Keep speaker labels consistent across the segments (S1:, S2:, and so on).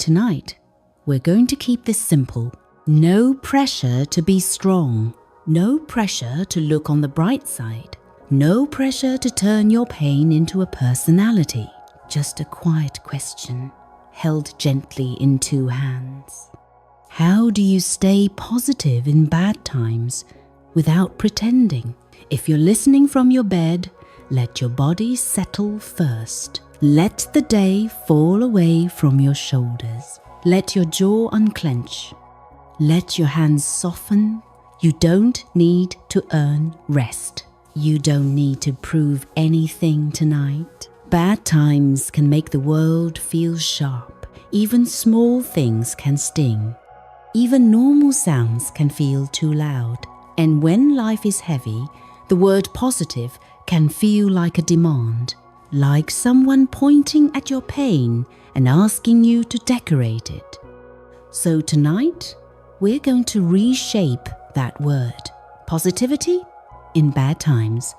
S1: Tonight, we're going to keep this simple. No pressure to be strong. No pressure to look on the bright side. No pressure to turn your pain into a personality. Just a quiet question, held gently in two hands. How do you stay positive in bad times without pretending? If you're listening from your bed, let your body settle first. Let the day fall away from your shoulders. Let your jaw unclench. Let your hands soften. You don't need to earn rest. You don't need to prove anything tonight. Bad times can make the world feel sharp. Even small things can sting. Even normal sounds can feel too loud. And when life is heavy, the word positive can feel like a demand, like someone pointing at your pain and asking you to decorate it. So tonight, we're going to reshape that word. Positivity in bad times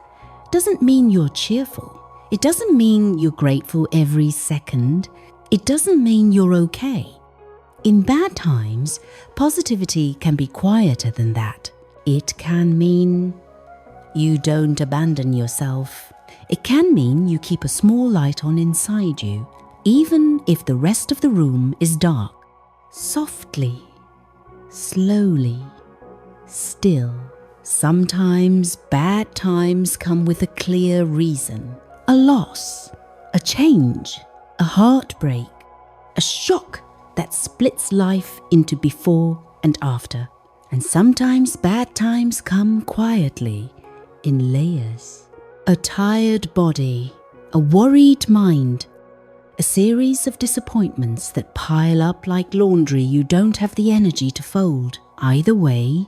S1: doesn't mean you're cheerful. It doesn't mean you're grateful every second. It doesn't mean you're okay. In bad times, positivity can be quieter than that. It can mean you don't abandon yourself. It can mean you keep a small light on inside you, even if the rest of the room is dark. Softly, slowly, still. Sometimes bad times come with a clear reason. A loss, a change, a heartbreak, a shock that splits life into before and after. And sometimes bad times come quietly, in layers. A tired body, a worried mind, a series of disappointments that pile up like laundry you don't have the energy to fold. Either way,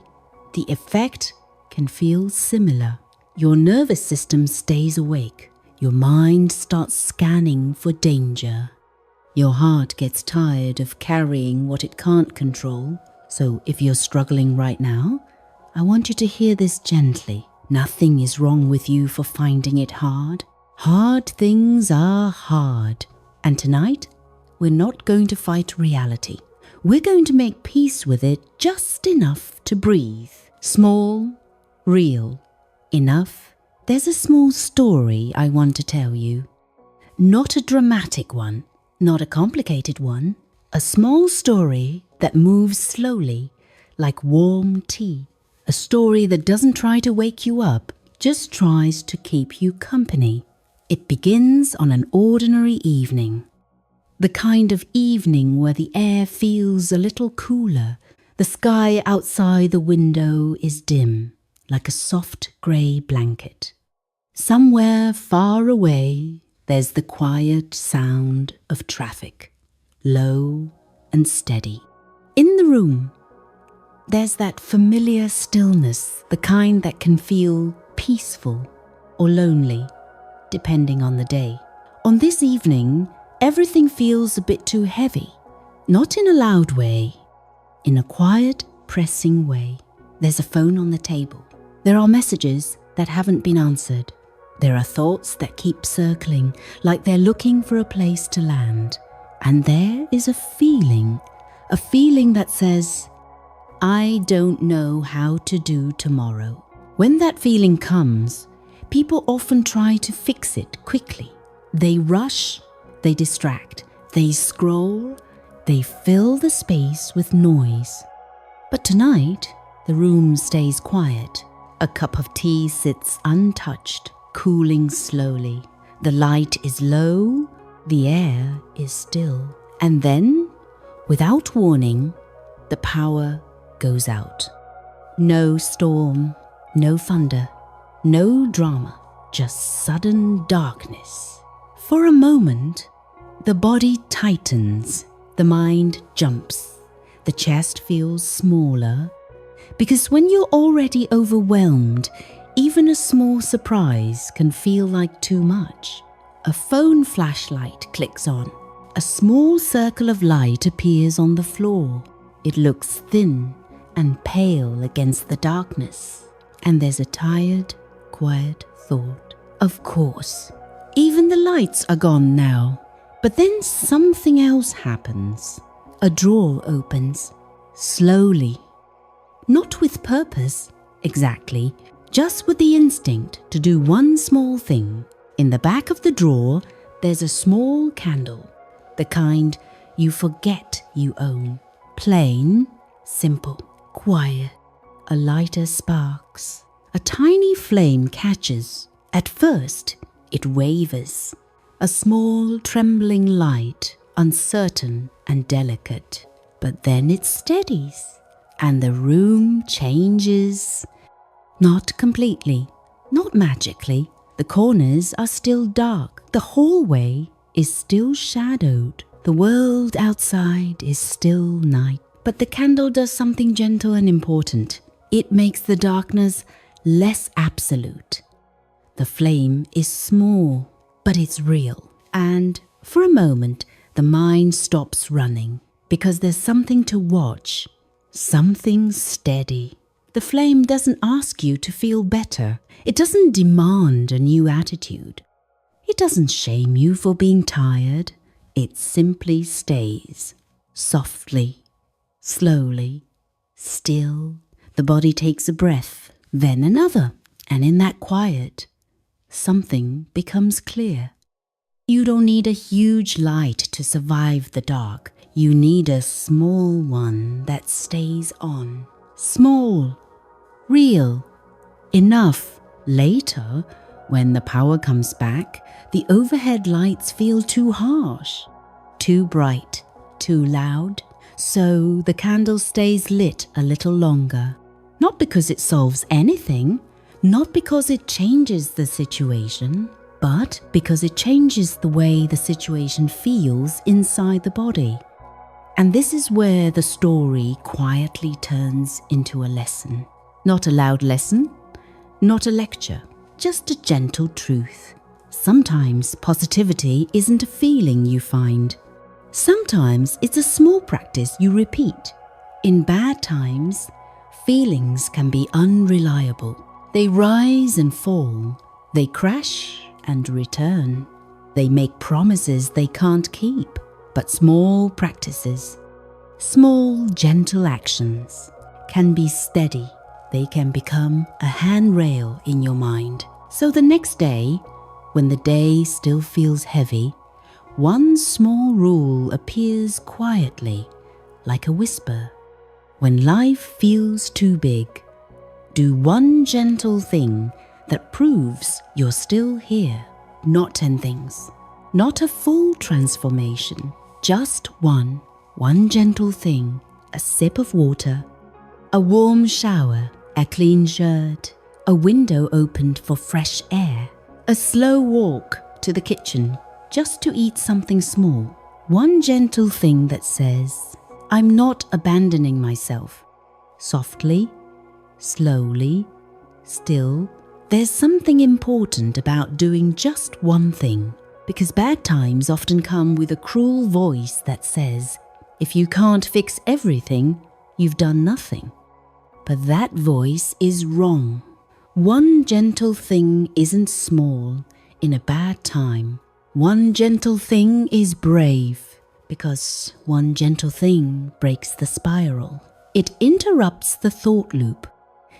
S1: the effect can feel similar. Your nervous system stays awake. Your mind starts scanning for danger. Your heart gets tired of carrying what it can't control. So if you're struggling right now, I want you to hear this gently. Nothing is wrong with you for finding it hard. Hard things are hard. And tonight, we're not going to fight reality. We're going to make peace with it just enough to breathe. Small, real, enough. There's a small story I want to tell you. Not a dramatic one, not a complicated one. A small story that moves slowly, like warm tea. A story that doesn't try to wake you up, just tries to keep you company. It begins on an ordinary evening. The kind of evening where the air feels a little cooler. The sky outside the window is dim, like a soft grey blanket. Somewhere far away, there's the quiet sound of traffic, low and steady. In the room, there's that familiar stillness, the kind that can feel peaceful or lonely, depending on the day. On this evening, everything feels a bit too heavy, not in a loud way, in a quiet, pressing way. There's a phone on the table. There are messages that haven't been answered. There are thoughts that keep circling, like they're looking for a place to land. And there is a feeling that says, I don't know how to do tomorrow. When that feeling comes, people often try to fix it quickly. They rush, they distract, they scroll, they fill the space with noise. But tonight, the room stays quiet. A cup of tea sits untouched, cooling slowly. The light is low, the air is still. And then, without warning, the power goes out. No storm, no thunder, no drama, just sudden darkness. For a moment, the body tightens, the mind jumps, the chest feels smaller, because when you're already overwhelmed, even a small surprise can feel like too much. A phone flashlight clicks on. A small circle of light appears on the floor. It looks thin and pale against the darkness. And there's a tired, quiet thought. Of course, even the lights are gone now. But then something else happens. A drawer opens, slowly. Not with purpose, exactly, just with the instinct to do one small thing. In the back of the drawer, there's a small candle, the kind you forget you own. Plain, simple, quiet. A lighter sparks. A tiny flame catches. At first, it wavers. A small trembling light, uncertain and delicate. But then it steadies, and the room changes. Not completely, not magically. The corners are still dark. The hallway is still shadowed. The world outside is still night. But the candle does something gentle and important. It makes the darkness less absolute. The flame is small, but it's real. And for a moment, the mind stops running because there's something to watch, something steady. The flame doesn't ask you to feel better. It doesn't demand a new attitude. It doesn't shame you for being tired. It simply stays, softly, slowly, still. The body takes a breath, then another, and in that quiet, something becomes clear. You don't need a huge light to survive the dark. You need a small one that stays on. Small, real, enough. Later, when the power comes back, the overhead lights feel too harsh, too bright, too loud. So the candle stays lit a little longer. Not because it solves anything, not because it changes the situation, but because it changes the way the situation feels inside the body. And this is where the story quietly turns into a lesson. Not a loud lesson, not a lecture, just a gentle truth. Sometimes positivity isn't a feeling you find. Sometimes it's a small practice you repeat. In bad times, feelings can be unreliable. They rise and fall. They crash and return. They make promises they can't keep. But small practices, small gentle actions can be steady. They can become a handrail in your mind. So the next day, when the day still feels heavy, one small rule appears quietly, like a whisper. When life feels too big, do one gentle thing that proves you're still here. Not 10 things, not a full transformation, just one gentle thing. A sip of water, a warm shower, a clean shirt, a window opened for fresh air, a slow walk to the kitchen just to eat something small. One gentle thing that says, I'm not abandoning myself. Softly, slowly, still. There's something important about doing just one thing, because bad times often come with a cruel voice that says, if you can't fix everything, you've done nothing. But that voice is wrong. One gentle thing isn't small in a bad time. One gentle thing is brave, because one gentle thing breaks the spiral. It interrupts the thought loop.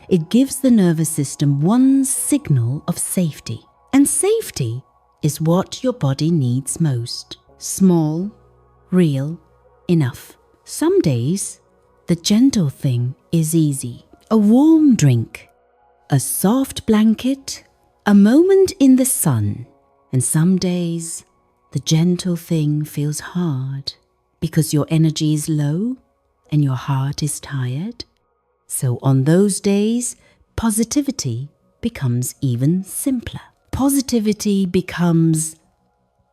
S1: It gives the nervous system one signal of safety. And safety is what your body needs most. Small, real, enough. Some days, the gentle thing is easy. A warm drink, a soft blanket, a moment in the sun. And some days, the gentle thing feels hard because your energy is low and your heart is tired. So on those days, positivity becomes even simpler. Positivity becomes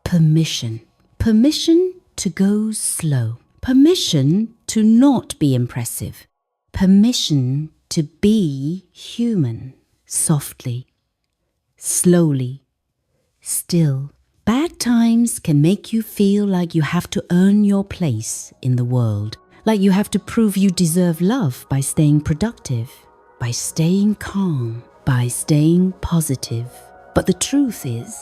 S1: permission. Permission to go slow. Permission to not be impressive. Permission to be human. Softly, slowly, still. Bad times can make you feel like you have to earn your place in the world. Like you have to prove you deserve love by staying productive, by staying calm, by staying positive. But the truth is,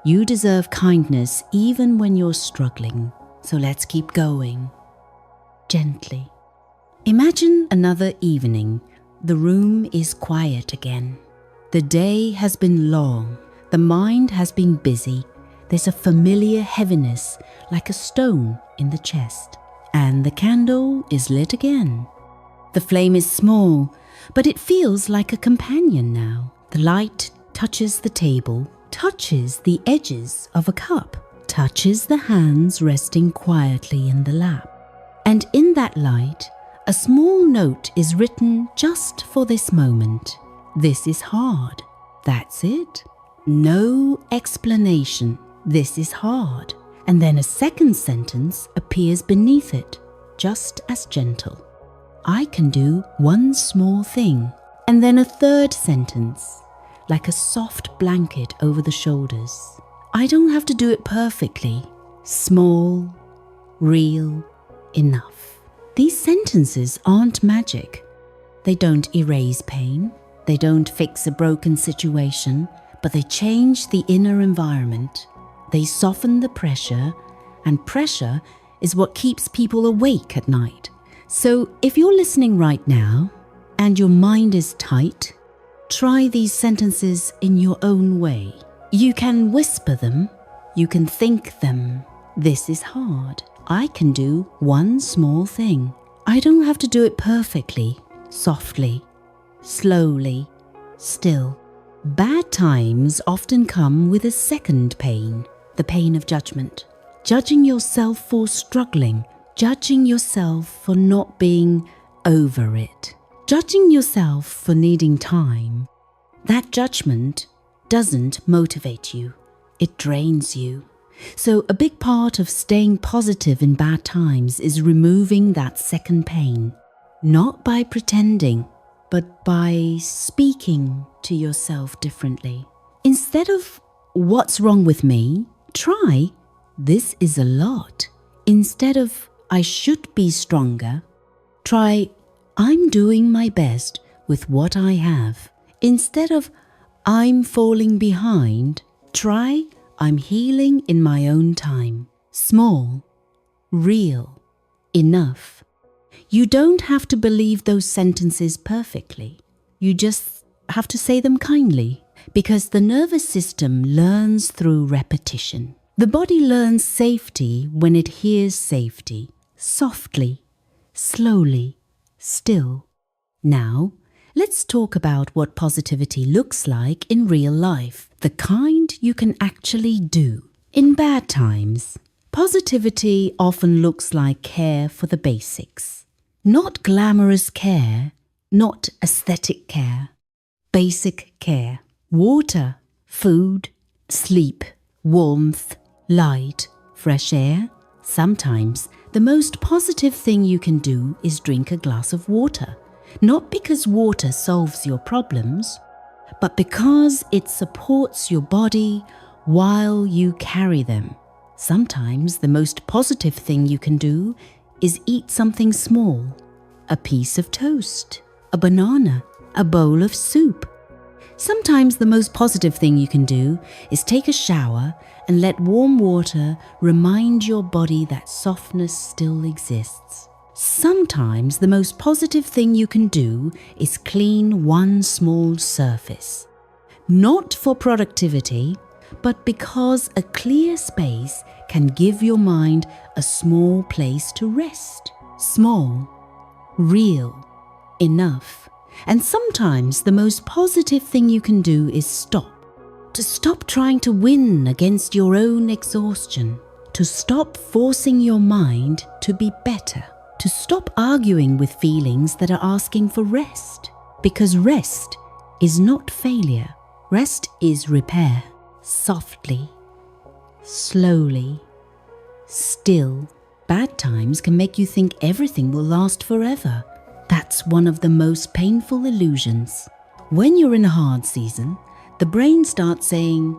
S1: you deserve kindness even when you're struggling. So let's keep going. gently. Imagine another evening. The room is quiet again. The day has been long. The mind has been busy. There's a familiar heaviness like a stone in the chest. And the candle is lit again. The flame is small, but it feels like a companion now. The light touches the table, touches the edges of a cup, touches the hands resting quietly in the lap. And in that light, a small note is written just for this moment. This is hard. That's it. No explanation. This is hard. And then a second sentence appears beneath it, just as gentle. I can do one small thing. And then a third sentence, like a soft blanket over the shoulders. I don't have to do it perfectly. Small, real, enough. These sentences aren't magic. They don't erase pain. They don't fix a broken situation, but they change the inner environment. They soften the pressure, and pressure is what keeps people awake at night. So if you're listening right now and your mind is tight, try these sentences in your own way. You can whisper them, you can think them. This is hard. I can do one small thing. I don't have to do it perfectly, softly, slowly, still. Bad times often come with a second pain, the pain of judgment. Judging yourself for struggling, judging yourself for not being over it, judging yourself for needing time. That judgment doesn't motivate you. It drains you. So a big part of staying positive in bad times is removing that second pain, not by pretending, but by speaking to yourself differently. Instead of "what's wrong with me?" try "this is a lot." Instead of "I should be stronger," try "I'm doing my best with what I have." Instead of "I'm falling behind," try "I'm healing in my own time." Small, real, enough. You don't have to believe those sentences perfectly. You just have to say them kindly, because the nervous system learns through repetition. The body learns safety when it hears safety, softly, slowly, still. Now, let's talk about what positivity looks like in real life, the kind you can actually do. In bad times, positivity often looks like care for the basics. Not glamorous care, not aesthetic care. Basic care. Water, food, sleep, warmth, light, fresh air. Sometimes the most positive thing you can do is drink a glass of water. Not because water solves your problems, but because it supports your body while you carry them. Sometimes the most positive thing you can do is eat something small. A piece of toast, a banana, a bowl of soup. Sometimes the most positive thing you can do is take a shower and let warm water remind your body that softness still exists. Sometimes the most positive thing you can do is clean one small surface. Not for productivity, but because a clear space can give your mind a small place to rest. Small, real, enough. And sometimes the most positive thing you can do is stop. To stop trying to win against your own exhaustion. To stop forcing your mind to be better. To stop arguing with feelings that are asking for rest. Because rest is not failure. Rest is repair. Softly, slowly, still. Bad times can make you think everything will last forever. That's one of the most painful illusions. When you're in a hard season, the brain starts saying,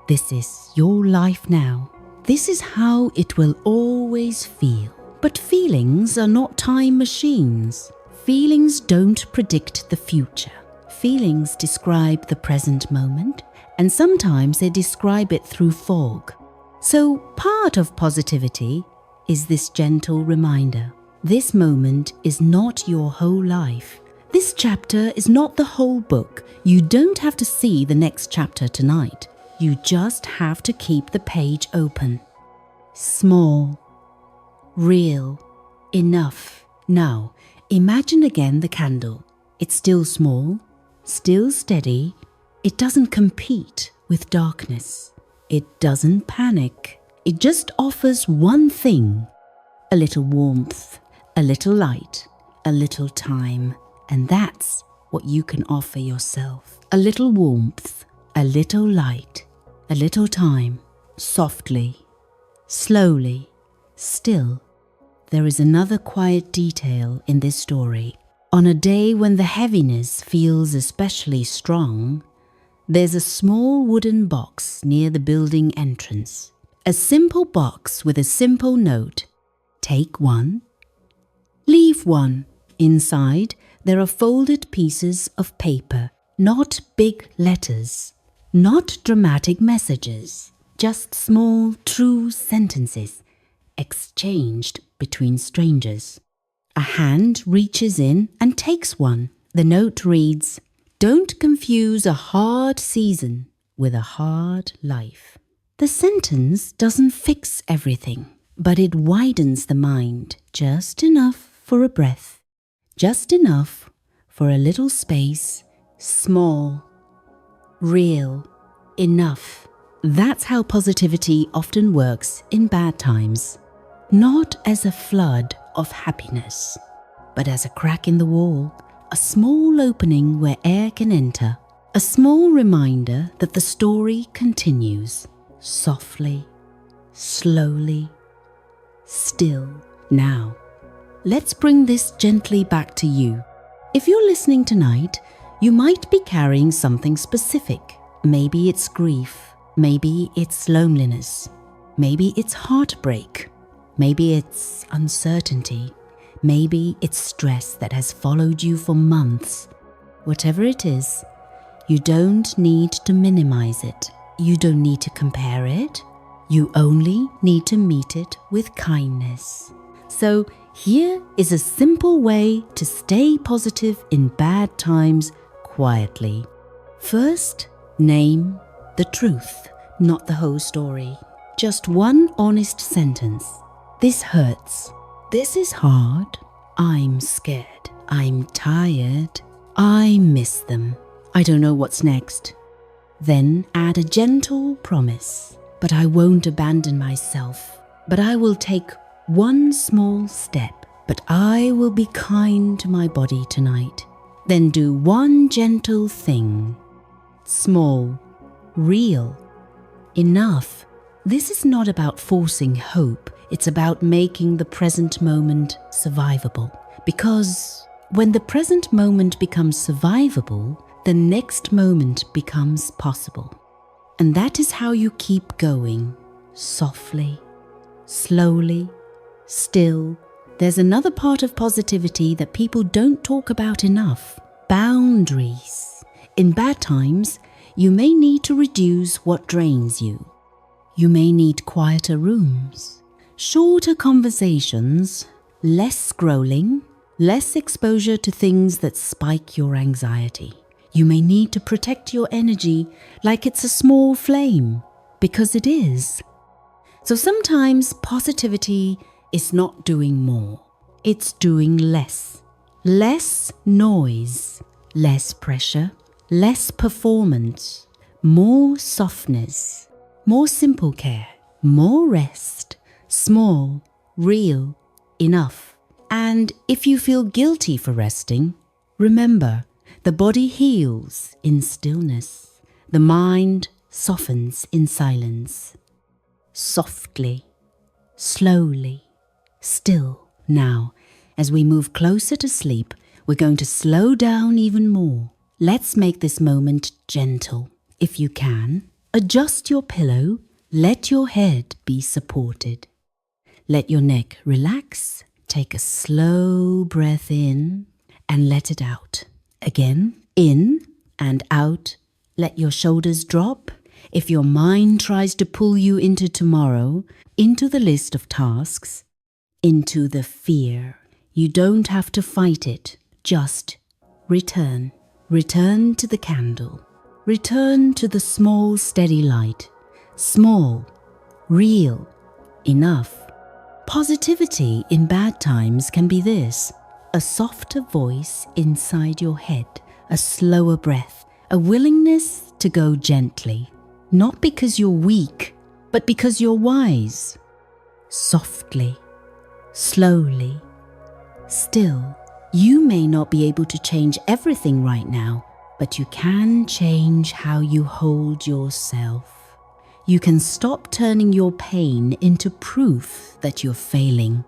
S1: "This is your life now. This is how it will always feel." But feelings are not time machines. Feelings don't predict the future. Feelings describe the present moment, and sometimes they describe it through fog. So part of positivity is this gentle reminder. This moment is not your whole life. This chapter is not the whole book. You don't have to see the next chapter tonight. You just have to keep the page open. Small, real, enough. Now, imagine again the candle. It's still small, still steady. It doesn't compete with darkness. It doesn't panic. It just offers one thing: a little warmth, a little light, a little time. And that's what you can offer yourself. A little warmth, a little light, a little time, softly, slowly, still. There is another quiet detail in this story. On a day when the heaviness feels especially strong, there's a small wooden box near the building entrance. A simple box with a simple note. Take one, leave one. Inside, there are folded pieces of paper, not big letters, not dramatic messages, just small, true sentences exchanged between strangers. A hand reaches in and takes one. The note reads, "Don't confuse a hard season with a hard life." The sentence doesn't fix everything, but it widens the mind just enough for a breath, just enough for a little space, small, real, enough. That's how positivity often works in bad times. Not as a flood of happiness, but as a crack in the wall, a small opening where air can enter, a small reminder that the story continues, softly, slowly, still. Now, let's bring this gently back to you. If you're listening tonight, you might be carrying something specific. Maybe it's grief, maybe it's loneliness, maybe it's heartbreak, maybe it's uncertainty, maybe it's stress that has followed you for months. Whatever it is, you don't need to minimize it. You don't need to compare it. You only need to meet it with kindness. So here is a simple way to stay positive in bad times quietly. First, name the truth, not the whole story. Just one honest sentence. This hurts. This is hard. I'm scared. I'm tired. I miss them. I don't know what's next. Then add a gentle promise. But I won't abandon myself. But I will take one small step. But I will be kind to my body tonight. Then do one gentle thing. Small, real, enough. This is not about forcing hope. It's about making the present moment survivable. Because when the present moment becomes survivable, the next moment becomes possible. And that is how you keep going, softly, slowly, still. There's another part of positivity that people don't talk about enough: boundaries. In bad times, you may need to reduce what drains you. You may need quieter rooms, shorter conversations, less scrolling, less exposure to things that spike your anxiety. You may need to protect your energy like it's a small flame, because it is. So sometimes positivity is not doing more, it's doing less. Less noise, less pressure, less performance, more softness, more simple care, more rest, small, real, enough. And if you feel guilty for resting, remember, the body heals in stillness. The mind softens in silence. Softly, slowly, still. Now, as we move closer to sleep, we're going to slow down even more. Let's make this moment gentle. If you can, adjust your pillow. Let your head be supported. Let your neck relax. Take a slow breath in and let it out. Again, in and out. Let your shoulders drop. If your mind tries to pull you into tomorrow, into the list of tasks, into the fear, You don't have to fight it. Just return. Return to the candle. Return to the small, steady light. Small, real, enough. Positivity in bad times can be this: a softer voice inside your head, a slower breath, a willingness to go gently, not because you're weak, but because you're wise. Softly, slowly, still. You may not be able to change everything right now, but you can change how you hold yourself. You can stop turning your pain into proof that you're failing.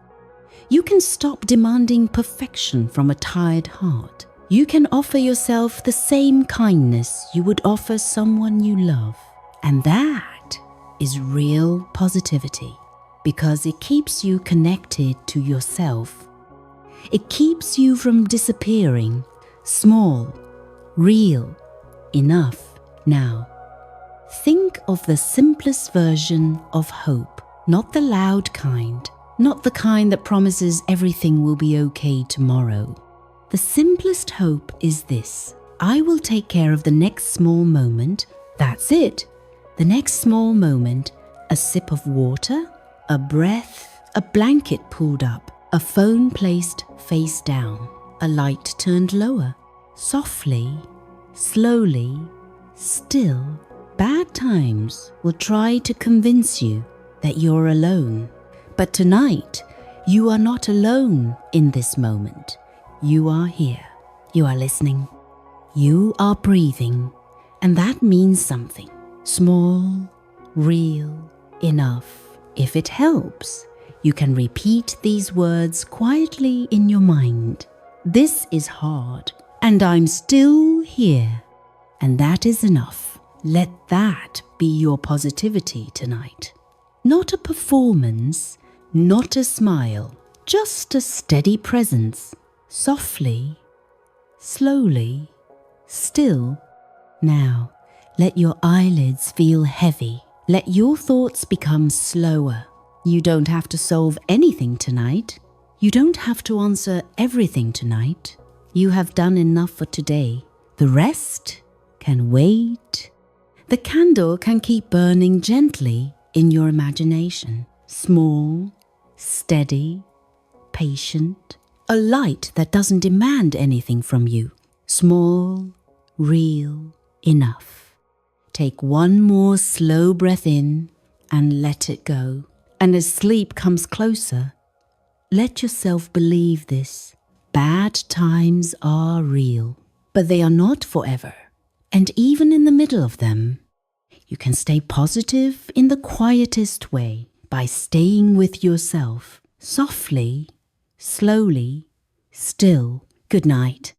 S1: You can stop demanding perfection from a tired heart. You can offer yourself the same kindness you would offer someone you love. And that is real positivity, because it keeps you connected to yourself. It keeps you from disappearing. Small, real, enough. Now, think of the simplest version of hope, not the loud kind, not the kind that promises everything will be okay tomorrow. The simplest hope is this: I will take care of the next small moment. That's it. The next small moment, a sip of water, a breath, a blanket pulled up, a phone placed face down, a light turned lower. Softly, slowly, still. Bad times will try to convince you that you're alone. But tonight, you are not alone in this moment. You are here. You are listening. You are breathing. And that means something. Small, real, enough. If it helps, you can repeat these words quietly in your mind. This is hard, and I'm still here. And that is enough. Let that be your positivity tonight. Not a performance, not a smile, just a steady presence. Softly, slowly, still. Now, let your eyelids feel heavy. Let your thoughts become slower. You don't have to solve anything tonight. You don't have to answer everything tonight. You have done enough for today. The rest can wait. The candle can keep burning gently in your imagination. Small, steady, patient. A light that doesn't demand anything from you. Small, real, enough. Take one more slow breath in and let it go. And as sleep comes closer, let yourself believe this. Bad times are real, but they are not forever. And even in the middle of them, you can stay positive in the quietest way by staying with yourself, softly, slowly, still. Good night.